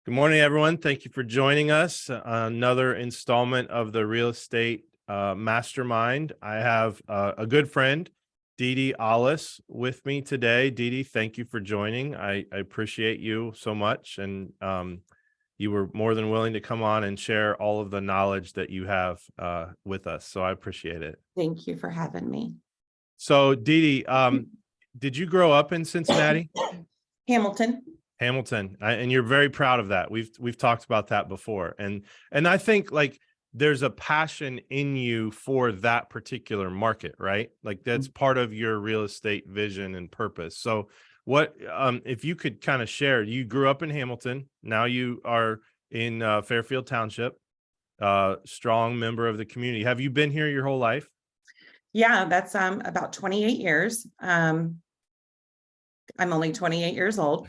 Good morning, everyone. Thank you for joining us. Another installment of the Real Estate Mastermind. I have a good friend, DeeDee Ollis, with me today. DeeDee, thank you for joining. I appreciate you so much. And you were more than willing to come on and share all of the knowledge that you have with us. So I appreciate it. Thank you for having me. So DeeDee, did you grow up in Cincinnati? Hamilton. Hamilton, and you're very proud of that. We've talked about that before, and I think like there's a passion in you for that particular market, right? Like that's part of your real estate vision and purpose. So what if you could kind of share, you grew up in Hamilton, now you are in Fairfield Township, strong member of the community. Have you been here your whole life? Yeah, that's about 28 years. I'm only 28 years old.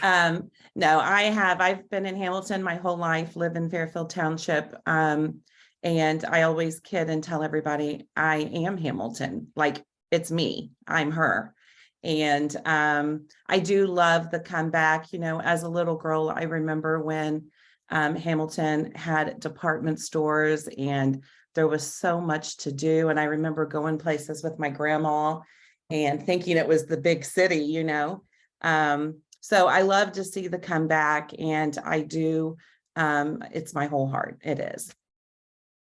No, I've been in Hamilton my whole life, live in Fairfield Township. And I always kid and tell everybody I am Hamilton, like it's me, I'm her. And I do love the comeback. You know, as a little girl, I remember when Hamilton had department stores and there was so much to do. And I remember going places with my grandma and thinking it was the big city, you know. So I love to see the comeback, and I do. It's my whole heart. It is.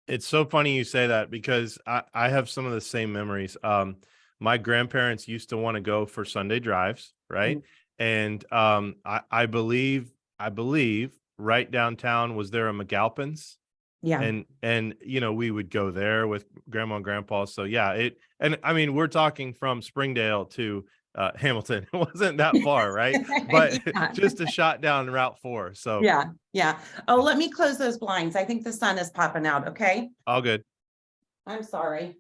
It's so funny you say that because I have some of the same memories. My grandparents used to want to go for Sunday drives, right? And I believe right downtown was there a McAlpin's. Yeah. And you know, we would go there with grandma and grandpa. So yeah, and I mean, we're talking from Springdale to Hamilton. It wasn't that far, right? But Yeah. just a shot down Route 4. So yeah. Oh, let me close those blinds. I think the sun is popping out. Okay. all good. I'm sorry.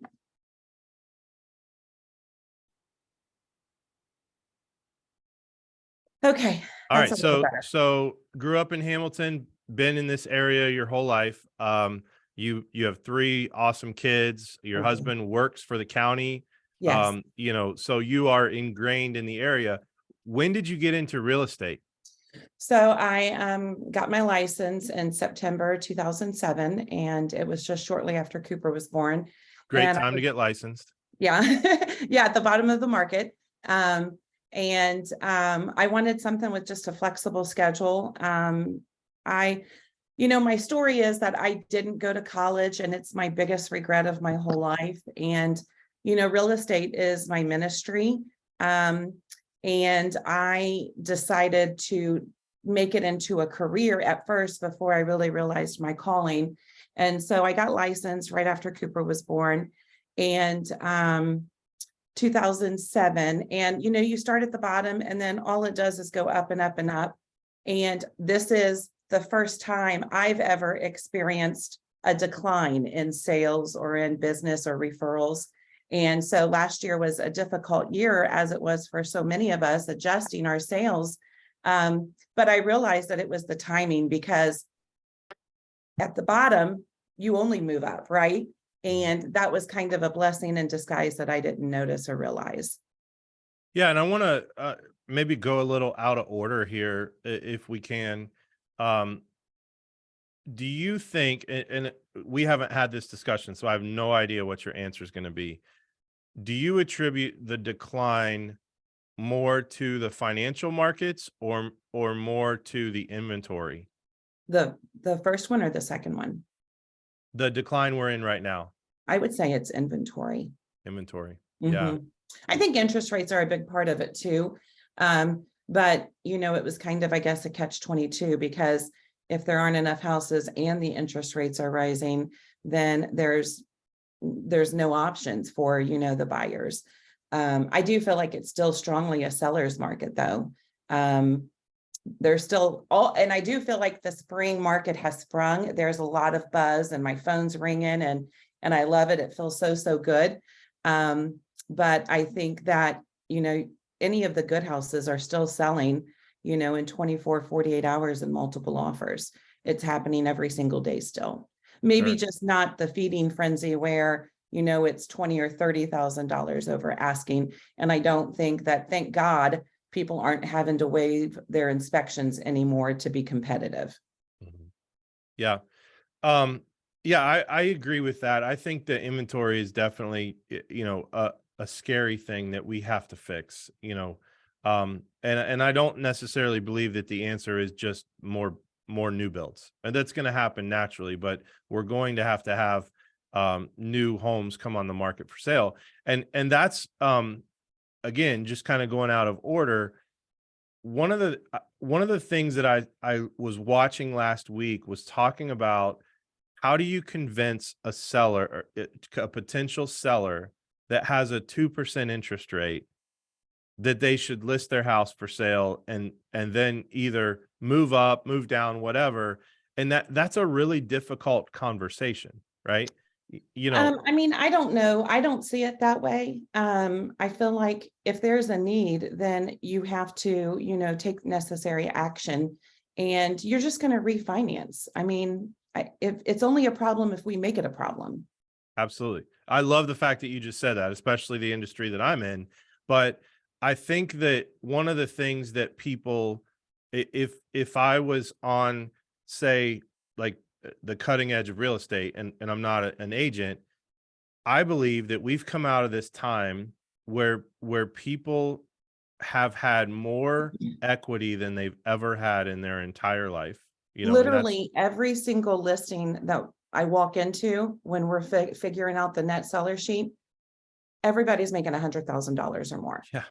Okay. All right. So grew up in Hamilton, been in this area your whole life. You have three awesome kids. Your husband works for the county. Yes. You know, so you are ingrained in the area. When did you get into real estate? So I got my license in September 2007, and it was just shortly after Cooper was born. Great time to get licensed. Yeah. Yeah, at the bottom of the market. I wanted something with just a flexible schedule. My story is that I didn't go to college, and it's my biggest regret of my whole life. And, real estate is my ministry. And I decided to make it into a career at first before I really realized my calling. And so I got licensed right after Cooper was born, and 2007. And, you start at the bottom, and then all it does is go up and up and up. And this is the first time I've ever experienced a decline in sales or in business or referrals. And so last year was a difficult year, as it was for so many of us, adjusting our sales. But I realized that it was the timing, because at the bottom, you only move up, right? And that was kind of a blessing in disguise that I didn't notice or realize. Yeah. And I want to maybe go a little out of order here, if we can. Do you think, and we haven't had this discussion, so I have no idea what your answer is going to be. Do you attribute the decline more to the financial markets or more to the inventory? The first one or the second one? The decline we're in right now. I would say it's inventory. Inventory. Mm-hmm. Yeah. I think interest rates are a big part of it too. But it was kind of, I guess, a catch-22, because if there aren't enough houses and the interest rates are rising, then there's no options for, the buyers. I do feel like it's still strongly a seller's market, though. There's still and I do feel like the spring market has sprung. There's a lot of buzz, and my phone's ringing, and I love it. It feels so good. But I think that, any of the good houses are still selling, in 24, 48 hours in multiple offers. It's happening every single day still. Maybe Sure. just not the feeding frenzy where, it's $20,000 or $30,000 over asking. And I don't think that, thank God, people aren't having to waive their inspections anymore to be competitive. Mhm. Yeah. Um, yeah, I agree with that. I think the inventory is definitely, a scary thing that we have to fix, and I don't necessarily believe that the answer is just more new builds. And that's going to happen naturally, but we're going to have new homes come on the market for sale. And that's again, just kind of going out of order. One of the things that I was watching last week was talking about how do you convince a seller or a potential seller that has a 2% interest rate that they should list their house for sale and then either move up, move down, whatever. And that's a really difficult conversation, right? I mean, I don't know. I don't see it that way. I feel like if there's a need, then you have to, take necessary action and you're just going to refinance. I mean, if it's only a problem if we make it a problem. Absolutely. I love the fact that you just said that, especially the industry that I'm in. But I think that one of the things that people, if I was on, say, like the cutting edge of real estate and I'm not an agent, I believe that we've come out of this time where people have had more equity than they've ever had in their entire life, and that's Literally every single listing that I walk into when we're figuring out the net seller sheet, everybody's making $100,000 or more. yeah,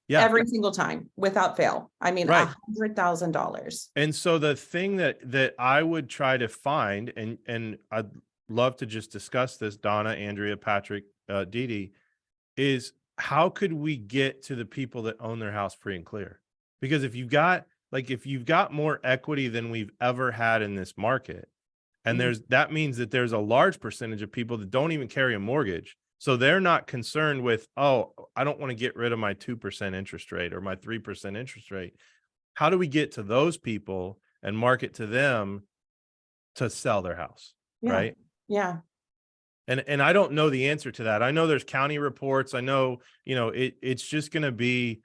yeah, Every single time without fail. I mean, right. $100,000. And so the thing that I would try to find, and I'd love to just discuss this, Donna, Andrea, Patrick, DeeDee, is how could we get to the people that own their house free and clear? Because if you've got more equity than we've ever had in this market, and Mhm. that means that there's a large percentage of people that don't even carry a mortgage. So they're not concerned with, oh, I don't want to get rid of my 2% interest rate or my 3% interest rate. How do we get to those people and market to them to sell their house, Yeah, right? yeah. And I don't know the answer to that. I know there's county reports. I know, it's just going to be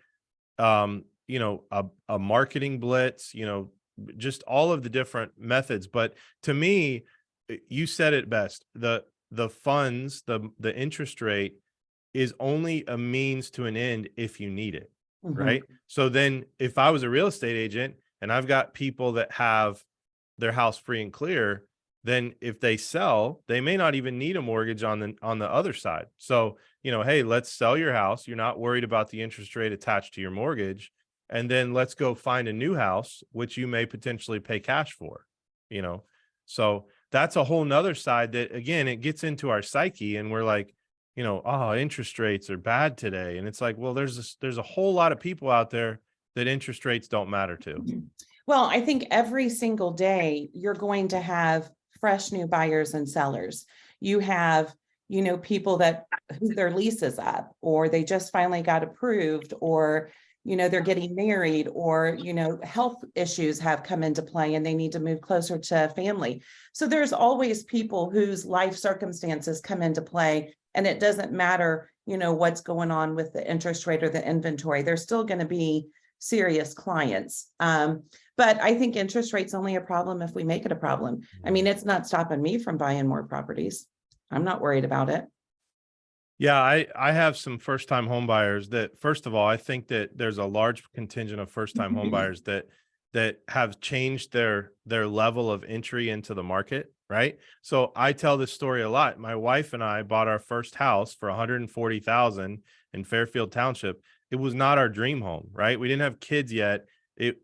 a marketing blitz, just all of the different methods. But to me, you said it best. The funds, the interest rate is only a means to an end if you need it, Mhm. right? So then if I was a real estate agent and I've got people that have their house free and clear, then if they sell, they may not even need a mortgage on the other side. So, hey, let's sell your house. You're not worried about the interest rate attached to your mortgage. And then let's go find a new house, which you may potentially pay cash for, you know? So that's a whole nother side that, again, it gets into our psyche and we're like, oh, interest rates are bad today. And it's like, well, there's a whole lot of people out there that interest rates don't matter to. Well, I think every single day you're going to have fresh new buyers and sellers. You have, people that who their lease is up, or they just finally got approved, or they're getting married, or health issues have come into play and they need to move closer to family. So there's always people whose life circumstances come into play, and it doesn't matter, what's going on with the interest rate or the inventory. They're still going to be serious clients. But I think interest rate's only a problem if we make it a problem. I mean, it's not stopping me from buying more properties. I'm not worried about it. Yeah, I have some first time home buyers that, first of all, I think that there's a large contingent of first time home buyers that have changed their level of entry into the market, right? So I tell this story a lot. My wife and I bought our first house for 140,000 in Fairfield Township. It was not our dream home, right? We didn't have kids yet. It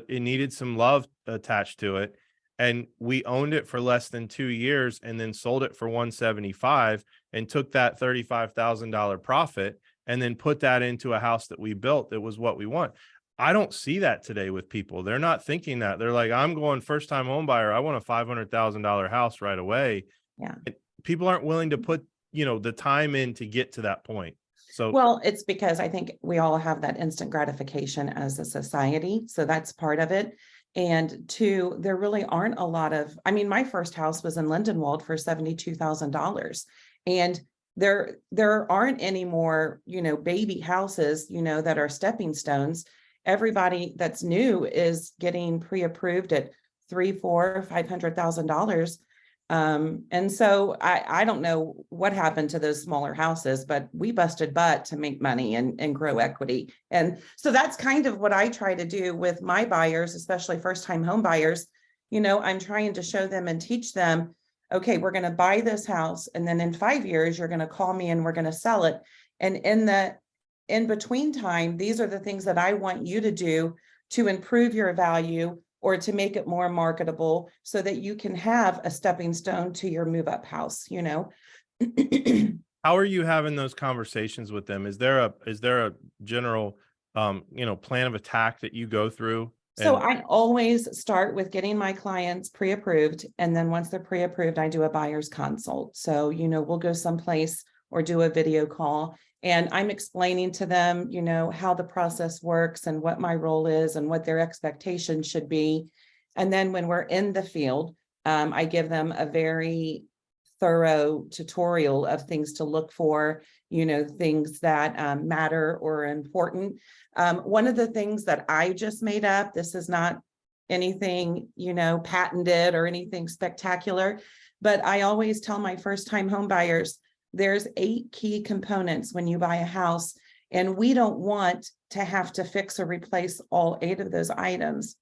needed some love attached to it. And we owned it for less than 2 years and then sold it for 175 and took that $35,000 profit and then put that into a house that we built that was what we want. I don't see that today with people. They're not thinking that. They're like, I'm going first time home buyer. I want a $500,000 house right away. Yeah. People aren't willing to put, the time in to get to that point. So, Well, it's because I think we all have that instant gratification as a society. So that's part of it. And two, there really aren't a lot of, I mean, my first house was in Lindenwold for $72,000. And there aren't any more, baby houses, that are stepping stones. everybody that's new is getting pre-approved at $300,000, $400,000, $500,000. And so I don't know what happened to those smaller houses, but we busted butt to make money and grow equity. And so that's kind of what I try to do with my buyers, especially first-time home buyers. I'm trying to show them and teach them, okay, we're going to buy this house, and then in 5 years, you're going to call me and we're going to sell it. And in between time, these are the things that I want you to do to improve your value or to make it more marketable so that you can have a stepping stone to your move up house, How are you having those conversations with them? Is there a general, plan of attack that you go through? So I always start with getting my clients pre-approved. And then once they're pre-approved, I do a buyer's consult. So, we'll go someplace or do a video call, and I'm explaining to them, how the process works and what my role is and what their expectations should be. And then when we're in the field, I give them a very thorough tutorial of things to look for, things that matter or are important. One of the things that I just made up, this is not anything, patented or anything spectacular, but I always tell my first-time home buyers, there's 8 key components when you buy a house, and we don't want to have to fix or replace all 8 of those items.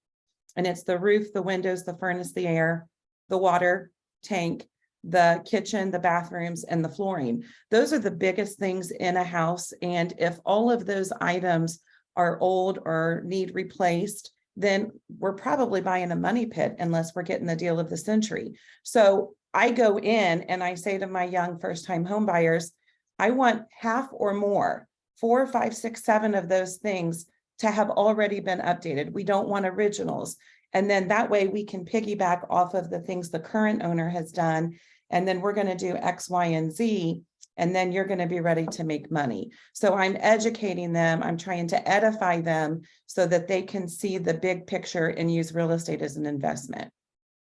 And it's the roof, the windows, the furnace, the air, the water tank, the kitchen, the bathrooms, and the flooring. Those are the biggest things in a house. And if all of those items are old or need replaced, then we're probably buying a money pit unless we're getting the deal of the century. So I go in and I say to my young first-time home buyers, I want half or more, 4, 5, 6, 7 of those things to have already been updated. We don't want originals. And then that way we can piggyback off of the things the current owner has done. And then we're going to do X, Y, and Z. And then you're going to be ready to make money. So I'm educating them. I'm trying to edify them so that they can see the big picture and use real estate as an investment.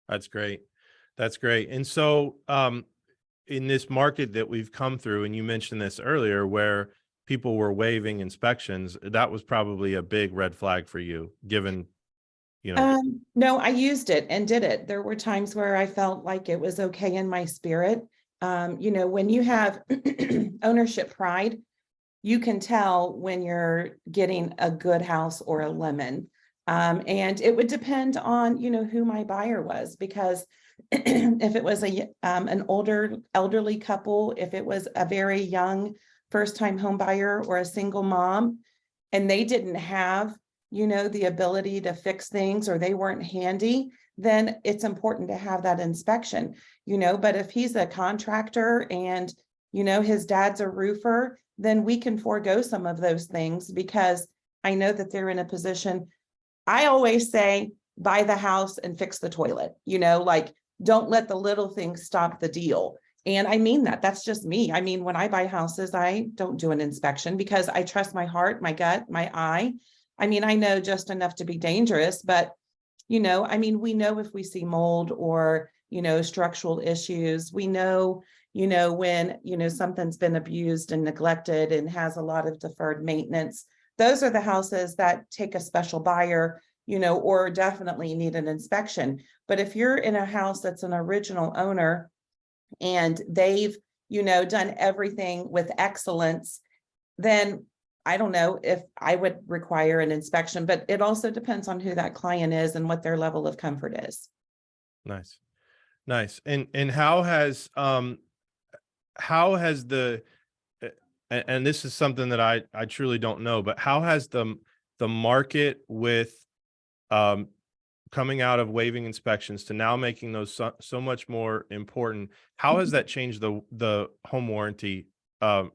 That's great. That's great. And so in this market that we've come through, and you mentioned this earlier, where people were waiving inspections, that was probably a big red flag for you, given, No, I used it and did it. There were times where I felt like it was okay in my spirit. When you have ownership pride, you can tell when you're getting a good house or a lemon. And it would depend on, who my buyer was, because if it was an older elderly couple, if it was a very young first-time home buyer or a single mom, and they didn't have, the ability to fix things, or they weren't handy, then it's important to have that inspection, but if he's a contractor and, his dad's a roofer, then we can forego some of those things because I know that they're in a position. I always say, buy the house and fix the toilet, don't let the little things stop the deal. And I mean that. That's just me. I mean, when I buy houses, I don't do an inspection because I trust my heart, my gut, my eye. I mean, I know just enough to be dangerous, but, we know if we see mold or, structural issues, we know, when, something's been abused and neglected and has a lot of deferred maintenance. Those are the houses that take a special buyer, or definitely need an inspection. But if you're in a house that's an original owner and they've, done everything with excellence, then I don't know if I would require an inspection, but it also depends on who that client is and what their level of comfort is. Nice. Nice. And how has the, and this is something that I truly don't know, but how has the market with coming out of waiving inspections to now making those so much more important, how has that changed the home warranty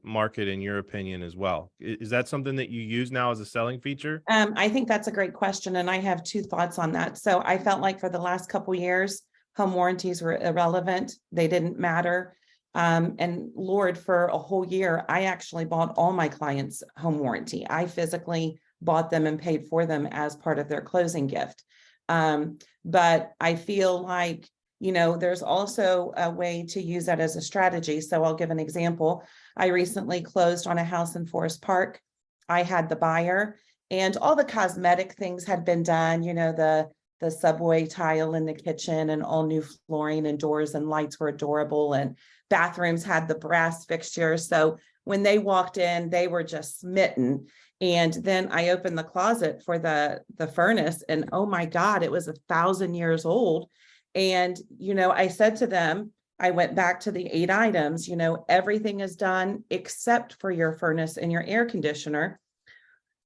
market in your opinion as well? Is that something that you use now as a selling feature? I think that's a great question, and I have 2 thoughts on that. So I felt like for the last couple years, home warranties were irrelevant. They didn't matter. And Lord, for a whole year, I actually bought all my clients' home warranty. I physically bought them and paid for them as part of their closing gift. But I feel like, there's also a way to use that as a strategy. So I'll give an example. I recently closed on a house in Forest Park. I had the buyer and all the cosmetic things had been done, the subway tile in the kitchen and all new flooring and doors and lights were adorable, and bathrooms had the brass fixtures. So when they walked in, they were just smitten. And then I opened the closet for the furnace, and oh my God, it was 1,000 years old. And, I said to them, I went back to the 8 items, everything is done except for your furnace and your air conditioner.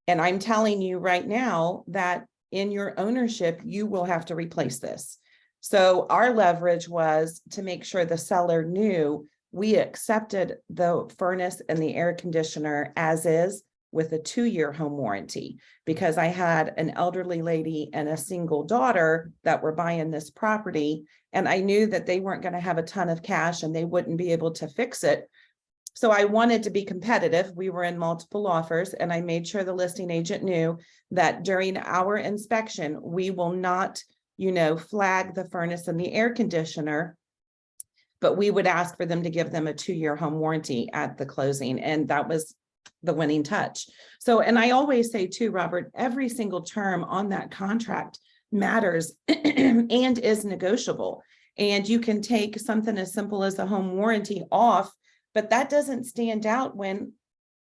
And I'm telling you right now that in your ownership, you will have to replace this. So our leverage was to make sure the seller knew we accepted the furnace and the air conditioner as is, with a 2-year home warranty, because I had an elderly lady and a single daughter that were buying this property. And I knew that they weren't going to have a ton of cash and they wouldn't be able to fix it. So I wanted to be competitive. We were in multiple offers, and I made sure the listing agent knew that during our inspection, we will not, flag the furnace and the air conditioner, but we would ask for them to give them a 2-year home warranty at the closing. And that was the winning touch. So, and I always say too, Robert, every single term on that contract matters and is negotiable. And you can take something as simple as a home warranty off, but that doesn't stand out when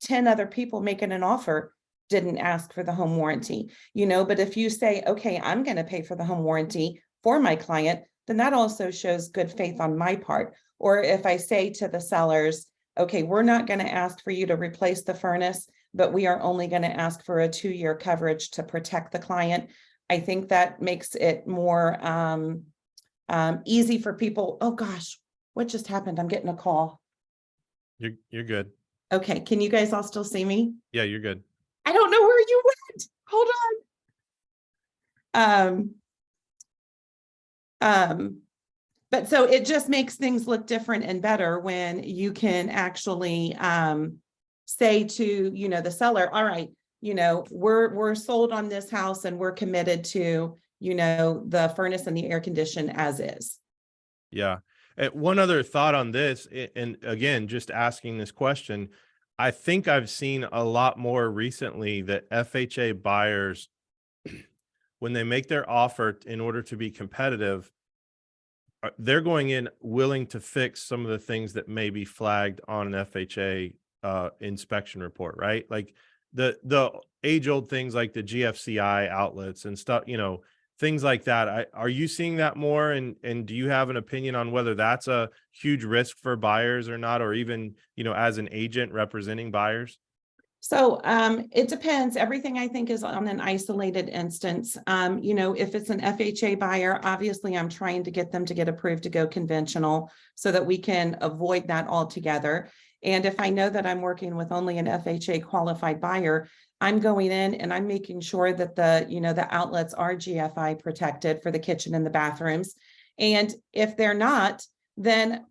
10 other people making an offer didn't ask for the home warranty, but if you say, okay, I'm going to pay for the home warranty for my client, then that also shows good faith on my part. Or if I say to the sellers, okay, we're not going to ask for you to replace the furnace, but we are only going to ask for a 2-year coverage to protect the client. I think that makes it more easy for people. Oh gosh, what just happened? I'm getting a call. You're good. Okay, can you guys all still see me? Yeah, you're good. I don't know where you went. Hold on. But so it just makes things look different and better when you can actually say to, the seller, all right, we're sold on this house and we're committed to, the furnace and the air condition as is. Yeah. One other thought on this, and again, just asking this question, I think I've seen a lot more recently that FHA buyers, when they make their offer in order to be competitive, they're going in willing to fix some of the things that may be flagged on an FHA inspection report, right? Like the age-old things like the GFCI outlets and stuff, things like that. Are you seeing that more? And do you have an opinion on whether that's a huge risk for buyers or not, or even, as an agent representing buyers? So it depends. Everything I think is on an isolated instance. If it's an FHA buyer, obviously I'm trying to get them to get approved to go conventional so that we can avoid that altogether. And if I know that I'm working with only an FHA qualified buyer, I'm going in and I'm making sure that the outlets are GFI protected for the kitchen and the bathrooms. And if they're not, then,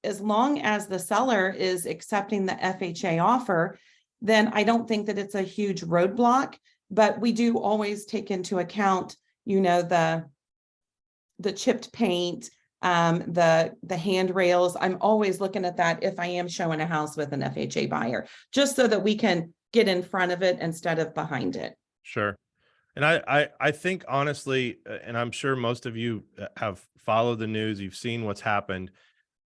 as long as the seller is accepting the FHA offer, then I don't think that it's a huge roadblock, but we do always take into account, the chipped paint, the handrails. I'm always looking at that if I am showing a house with an FHA buyer, just so that we can get in front of it instead of behind it. Sure. And I think honestly, and I'm sure most of you have followed the news, you've seen what's happened.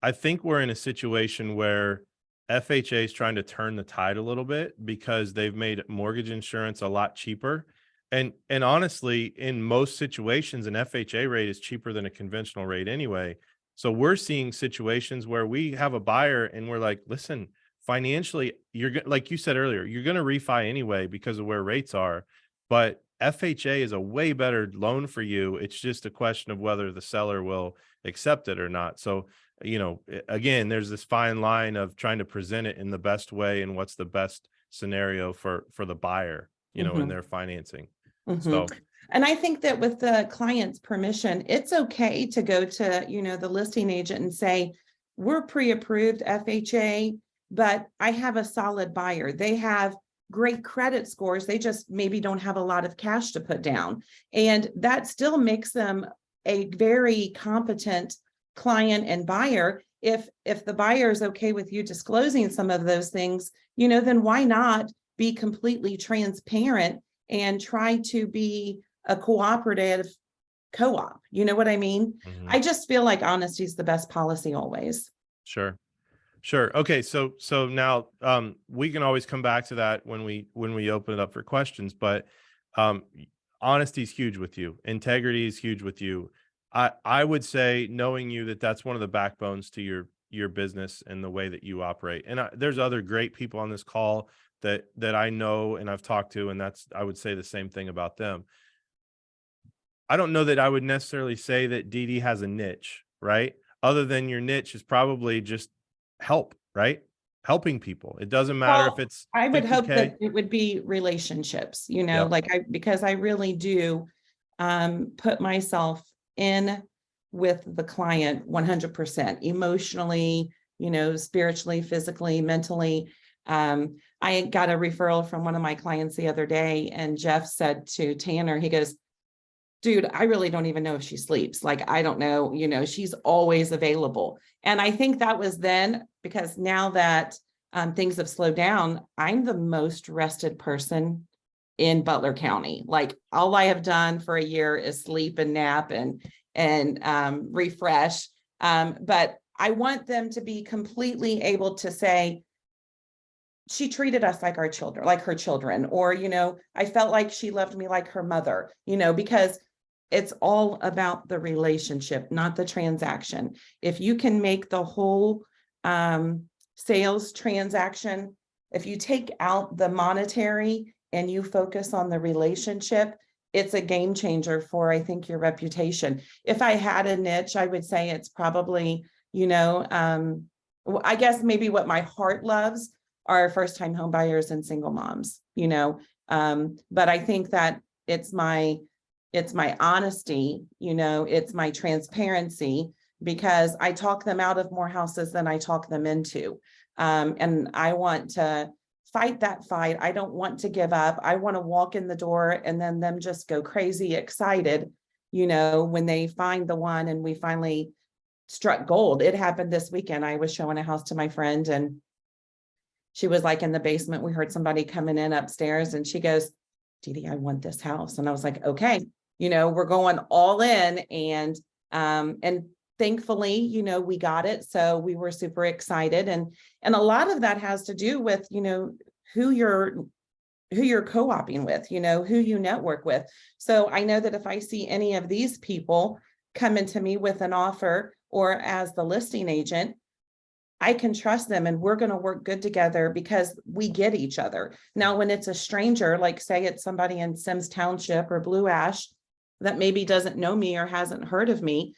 I think we're in a situation where FHA is trying to turn the tide a little bit because they've made mortgage insurance a lot cheaper. And honestly, in most situations, an FHA rate is cheaper than a conventional rate anyway. So we're seeing situations where we have a buyer and we're like, listen, financially, like you said earlier, you're going to refi anyway because of where rates are. But FHA is a way better loan for you. It's just a question of whether the seller will accept it or not. So, again, there's this fine line of trying to present it in the best way and what's the best scenario for the buyer, in their financing. So, and I think that with the client's permission, it's okay to go to, the listing agent and say, we're pre-approved FHA, but I have a solid buyer. They have great credit scores. They just maybe don't have a lot of cash to put down. And that still makes them a very competent client and buyer. If the buyer is okay with you disclosing some of those things, then why not be completely transparent and try to be a cooperative co-op. You know what I mean? Mhm. I just feel like honesty is the best policy always. Sure. Sure. Okay. So now we can always come back to that when we open it up for questions, but honesty is huge with you. Integrity is huge with you. I would say, knowing you, that that's one of the backbones to your business and the way that you operate. And there's other great people on this call that I know and I've talked to, and I would say the same thing about them. I don't know that I would necessarily say that DeeDee has a niche, right? Other than your niche is probably just help, right? Helping people. It doesn't matter if Well, it's I would hope 50K. that it would be relationships, Yep. like because I really do put myself in with the client 100% emotionally, spiritually, physically, mentally. I got a referral from one of my clients the other day, and Jeff said to Tanner, he goes, dude, I really don't even know if she sleeps. Like, I don't know, she's always available. And I think that was then, because now that things have slowed down, I'm the most rested person in Butler County. Like, all I have done for a year is sleep and nap and refresh. But I want them to be completely able to say, she treated us like our children, like her children, or, I felt like she loved me like her mother, because it's all about the relationship, not the transaction. If you can make the whole sales transaction, if you take out the monetary and you focus on the relationship, it's a game changer for, I think, your reputation. If I had a niche, I would say it's probably, I guess maybe what my heart loves are first-time home buyers and single moms, but I think that it's my honesty, it's my transparency, because I talk them out of more houses than I talk them into. And I want to fight that fight. I don't want to give up. I want to walk in the door and then them just go crazy excited, when they find the one and we finally struck gold. It happened this weekend. I was showing a house to my friend, and she was like in the basement. We heard somebody coming in upstairs, and she goes, DeeDee, I want this house. And I was like, okay, we're going all in. And thankfully, we got it. So we were super excited. And a lot of that has to do with, who you're co-oping with, who you network with. So I know that if I see any of these people come into me with an offer or as the listing agent, I can trust them, and we're going to work good together because we get each other. Now, when it's a stranger, like say it's somebody in Sims Township or Blue Ash that maybe doesn't know me or hasn't heard of me,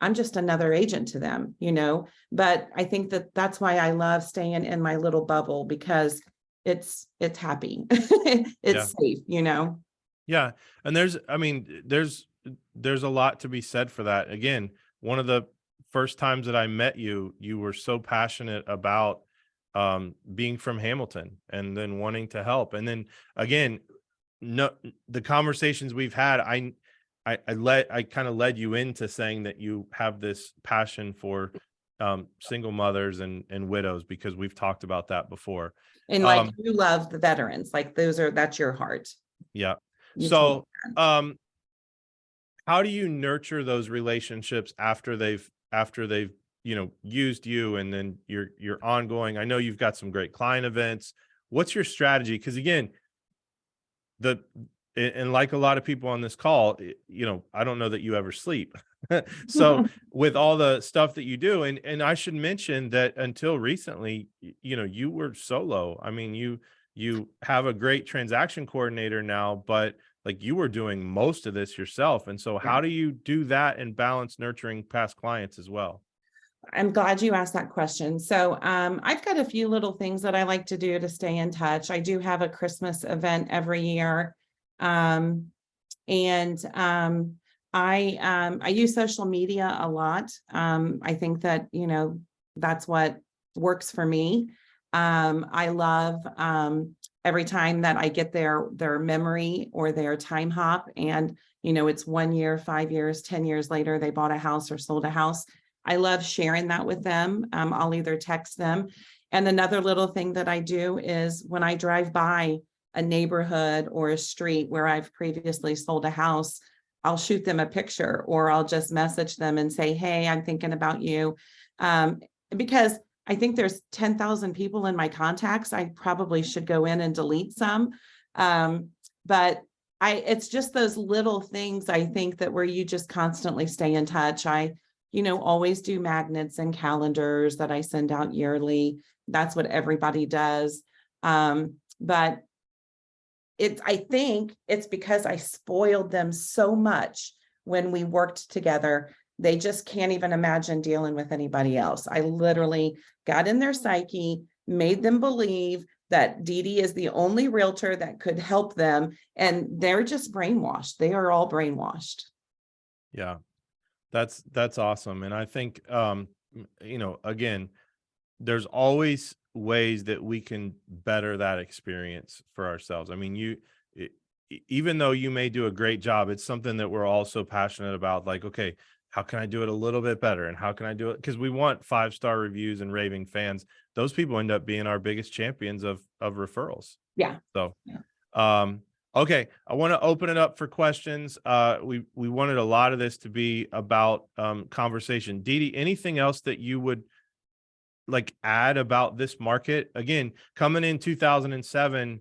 I'm just another agent to them, but I think that that's why I love staying in my little bubble, because it's happy. It's safe, Yeah. And there's a lot to be said for that. Again, one of the first times that I met you, you were so passionate about being from Hamilton and then wanting to help. And then again, no, the conversations we've had, I kind of led you into saying that you have this passion for single mothers and widows, because we've talked about that before. And like, you love the veterans, like that's your heart. Yeah. You So how do you nurture those relationships after they've used you, and then you're ongoing? I know you've got some great client events. What's your strategy? Because again, and like a lot of people on this call, I don't know that you ever sleep. So with all the stuff that you do, and I should mention that until recently, you were solo. I mean, you have a great transaction coordinator now, but like, you were doing most of this yourself. And so how do you do that and balance nurturing past clients as well? I'm glad you asked that question. So I've got a few little things that I like to do to stay in touch. I do have a Christmas event every year. I use social media a lot. I think that, that's what works for me. I love every time that I get their memory or their time hop, and, it's 1 year, 5 years, 10 years later, they bought a house or sold a house. I love sharing that with them. I'll either text them. And another little thing that I do is when I drive by a neighborhood or a street where I've previously sold a house, I'll shoot them a picture, or I'll just message them and say, hey, I'm thinking about you. Because I think there's 10,000 people in my contacts. I probably should go in and delete some. But it's just those little things, I think, that where you just constantly stay in touch. I, always do magnets and calendars that I send out yearly. That's what everybody does. But I think it's because I spoiled them so much when we worked together. They just can't even imagine dealing with anybody else. I literally got in their psyche, made them believe that DeeDee is the only realtor that could help them. And they're just brainwashed. They are all brainwashed. Yeah, that's awesome. And I think, again, there's always ways that we can better that experience for ourselves. I mean, even though you may do a great job, it's something that we're also passionate about. Like, okay, how can I do it a little bit better? And how can I do it? Because we want 5-star reviews and raving fans. Those people end up being our biggest champions of referrals. Yeah. So, yeah. Okay, I want to open it up for questions. We wanted a lot of this to be about conversation. DeeDee, anything else that you would like add about this market? Again, coming in 2007,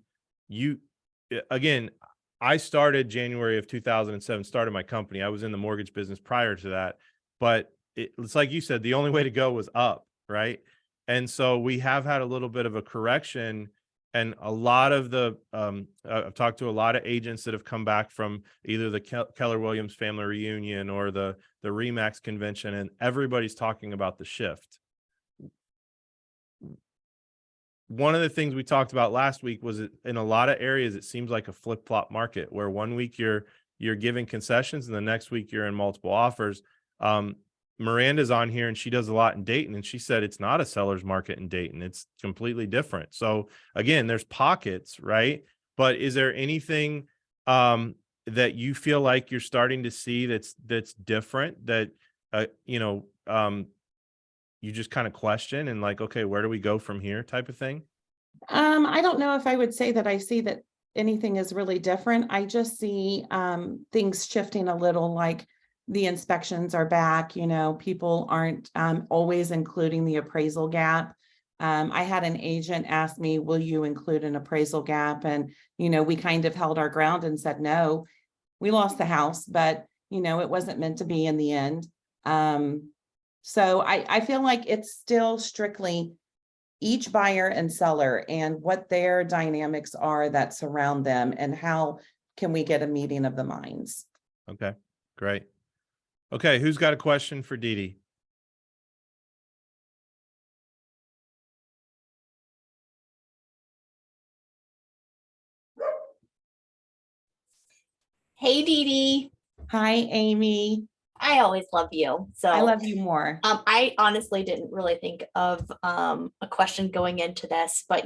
I started January of 2007, started my company. I was in the mortgage business prior to that, but it's like you said, the only way to go was up, right? And so we have had a little bit of a correction, and a lot of the I've talked to a lot of agents that have come back from either the Keller Williams family reunion or the RE/MAX convention, and everybody's talking about the shift. One of the things we talked about last week was in a lot of areas, it seems like a flip-flop market where one week you're giving concessions and the next week you're in multiple offers. Miranda's on here and she does a lot in Dayton, and she said it's not a seller's market in Dayton. It's completely different. So again, there's pockets, right? But is there anything that you feel like you're starting to see that's different, that you just kind of question and like, okay, where do we go from here type of thing? I don't know if I would say that I see that anything is really different. I just see things shifting a little, like the inspections are back. People aren't always including the appraisal gap. I had an agent ask me, will you include an appraisal gap? And, we kind of held our ground and said, no. We lost the house, but, it wasn't meant to be in the end. So I feel like it's still strictly each buyer and seller and what their dynamics are that surround them, and how can we get a meeting of the minds. Okay, great. Okay, who's got a question for DeeDee? Hey, DeeDee. Hi, Amy. I always love you. So I love you more. I honestly didn't really think of a question going into this, but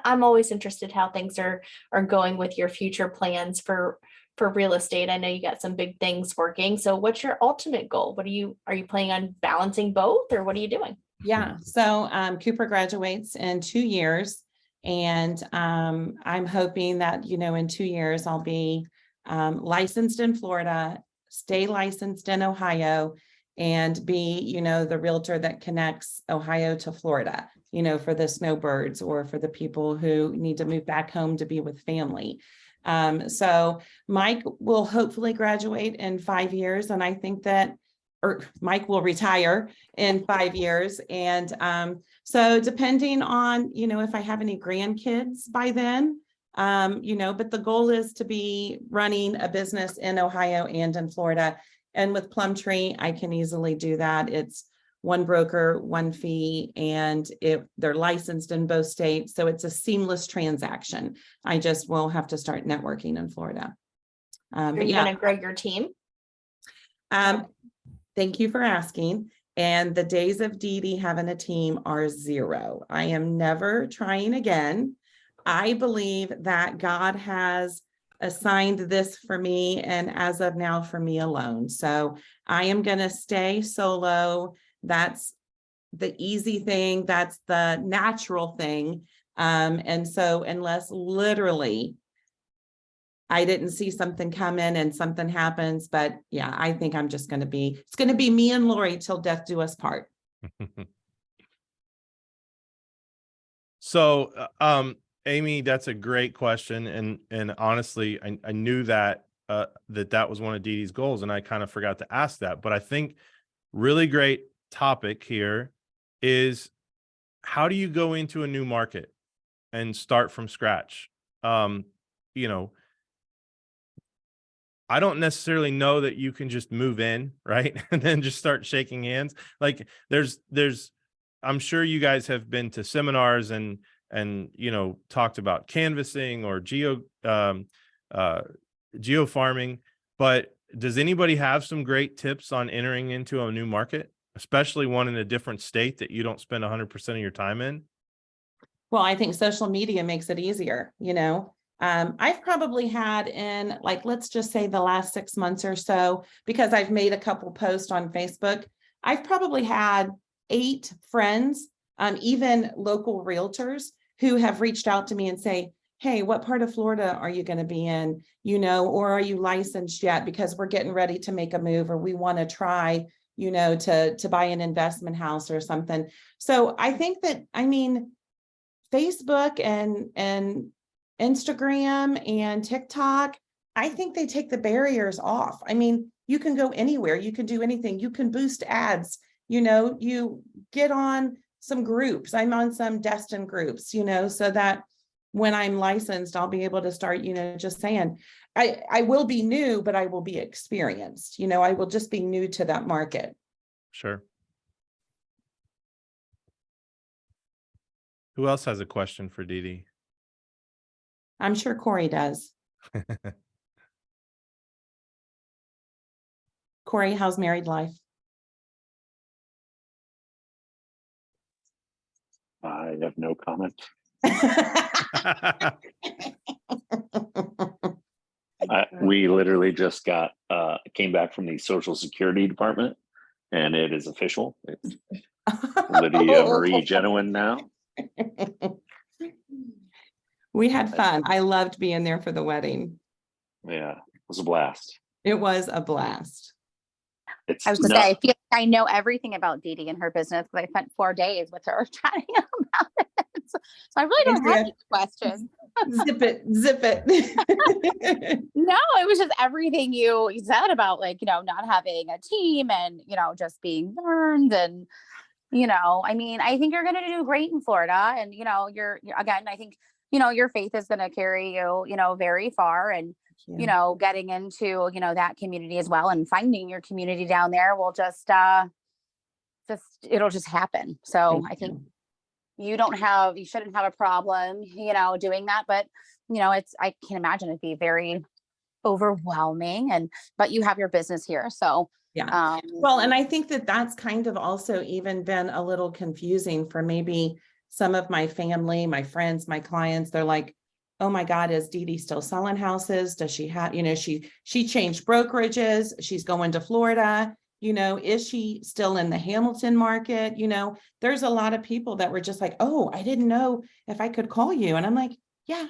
I'm always interested how things are going with your future plans for real estate. I know you got some big things working. So what's your ultimate goal? Are you planning on balancing both, or what are you doing? Yeah. So Cooper graduates in 2 years, and I'm hoping that, in 2 years I'll be licensed in Florida, stay licensed in Ohio, and be, the realtor that connects Ohio to Florida, for the snowbirds or for the people who need to move back home to be with family. So Mike will hopefully graduate in 5 years. And I think that, or Mike will retire in 5 years. And so depending on, if I have any grandkids by then, but the goal is to be running a business in Ohio and in Florida. And with Plumtree, I can easily do that. It's one broker, one fee, and they're licensed in both states. So it's a seamless transaction. I just will have to start networking in Florida. Are you going to grow your team? Thank you for asking. And the days of DeeDee having a team are 0. I am never trying again. I believe that God has assigned this for me, and as of now, for me alone. So I am going to stay solo. That's the easy thing. That's the natural thing. And so unless literally I didn't see something come in and something happens, but yeah, I think I'm just going to be, it's going to be me and Lori till death do us part. So, Amy, that's a great question. And honestly, I knew that, that was one of DeeDee's goals, and I kind of forgot to ask that, but I think really great topic here is, how do you go into a new market and start from scratch? You know, I don't necessarily know that you can just move in, right? And then just start shaking hands. Like I'm sure you guys have been to seminars and, talked about canvassing or geo farming, but does anybody have some great tips on entering into a new market, especially one in a different state that you don't spend 100% of your time in? Well, I think social media makes it easier, I've probably had in, like, let's just say the last 6 months or so, because I've made a couple posts on Facebook, I've probably had 8 friends, even local realtors, who have reached out to me and say, hey, what part of Florida are you going to be in? Or are you licensed yet? Because we're getting ready to make a move, or we want to try, to buy an investment house or something. So I think that, Facebook and Instagram and TikTok, I think they take the barriers off. You can go anywhere, you can do anything, you can boost ads, you get on some groups. I'm on some Destin groups, so that when I'm licensed, I'll be able to start, just saying, I will be new, but I will be experienced. I will just be new to that market. Sure. Who else has a question for DeeDee? I'm sure Corey does. Corey, how's married life? I have no comment. We literally just came back from the Social Security Department, and it is official. It's Lydia Marie Genowan now. We had fun. I loved being there for the wedding. Yeah, it was a blast. It was a blast. I was going to say, I feel like I know everything about DeeDee and her business because I spent 4 days with her chatting about it. So I really don't have any questions. Zip it. No, it was just everything you said about, like, not having a team and, just being learned. And, I think you're going to do great in Florida. And, you're again, I think, your faith is going to carry you, very far. And, getting into, that community as well, and finding your community down there will it'll just happen. So I think you shouldn't have a problem, doing that, but, I can imagine it'd be very overwhelming, but you have your business here. So yeah. Well, and I think that that's kind of also even been a little confusing for maybe some of my family, my friends, my clients. They're like, oh my God, is DeeDee still selling houses? Does she have, she changed brokerages. She's going to Florida. Is she still in the Hamilton market? There's a lot of people that were just like, oh, I didn't know if I could call you. And I'm like, yeah,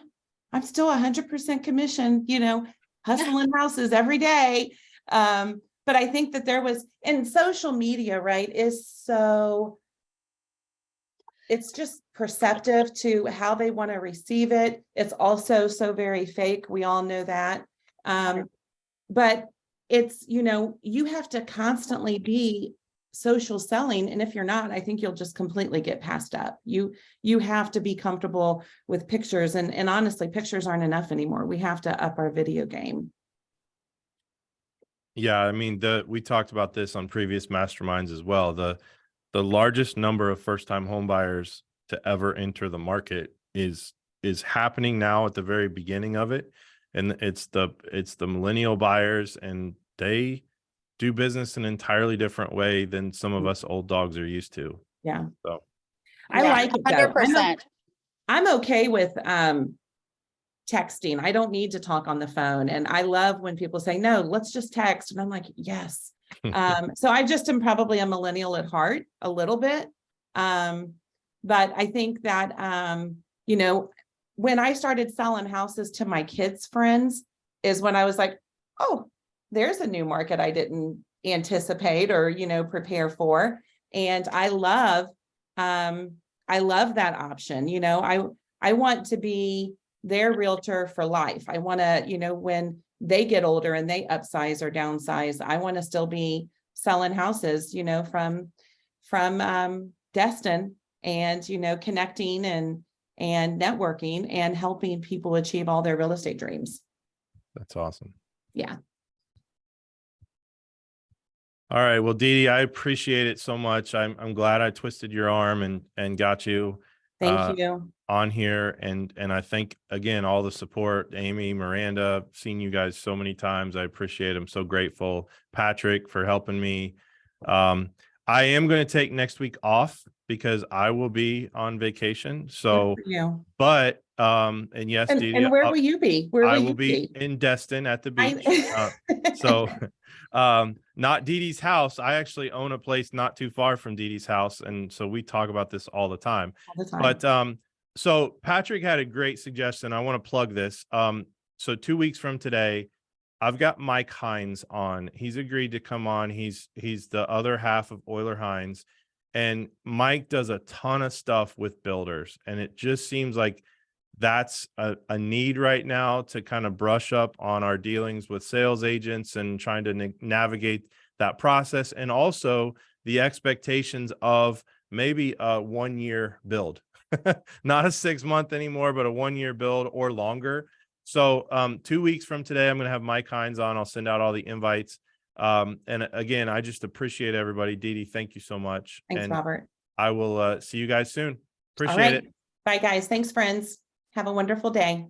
I'm still 100% commission, hustling houses every day. But I think that there was, in social media, right, it's just perceptive to how they want to receive it. It's also so very fake. We all know that. But it's, you have to constantly be social selling. And if you're not, I think you'll just completely get passed up. You have to be comfortable with pictures. And honestly, pictures aren't enough anymore. We have to up our video game. Yeah. We talked about this on previous masterminds as well. The largest number of first-time home buyers to ever enter the market is happening now at the very beginning of it. And it's the millennial buyers, and they do business in an entirely different way than some of us old dogs are used to. Yeah. So I like it. 100%. I'm okay with texting. I don't need to talk on the phone. And I love when people say, no, let's just text. And I'm like, yes. So I just am probably a millennial at heart a little bit. But I think that you know, when I started selling houses to my kids' friends is when I was like, oh, there's a new market I didn't anticipate or, you know, prepare for. And I love that option. You know, I want to be their realtor for life. I want to, you know, when they get older and they upsize or downsize, I want to still be selling houses, you know, from Destin, and, you know, connecting and networking and helping people achieve all their real estate dreams. That's awesome. Yeah. All right. Well, DeeDee, I appreciate it so much. I'm glad I twisted your arm and got you Thank you. on here. And I think, again, all the support, Amy, Miranda, seen you guys so many times. I appreciate it. I'm so grateful. Patrick, for helping me. I am going to take next week off because I will be on vacation. So, Good for you. but, and yes, DeeDee, And where will you be? Where will I you will be in Destin at the beach. So, not DeeDee's house. I actually own a place not too far from DeeDee's house. And so we talk about this all the time. all the time. But, so Patrick had a great suggestion. I want to plug this. So 2 weeks from today, I've got Mike Hines on. He's agreed to come on. He's the other half of Euler Hines, and Mike does a ton of stuff with builders. And it just seems like that's a need right now to kind of brush up on our dealings with sales agents and trying to navigate that process. And also the expectations of maybe a 1 year build, not a 6 month anymore, but a 1 year build or longer. So 2 weeks from today, I'm going to have Mike Hines on. I'll send out all the invites. And again, I just appreciate everybody. DeeDee, thank you so much. Thanks, and Robert. I will see you guys soon. All Appreciate right. it. Bye, guys. Thanks, friends. Have a wonderful day.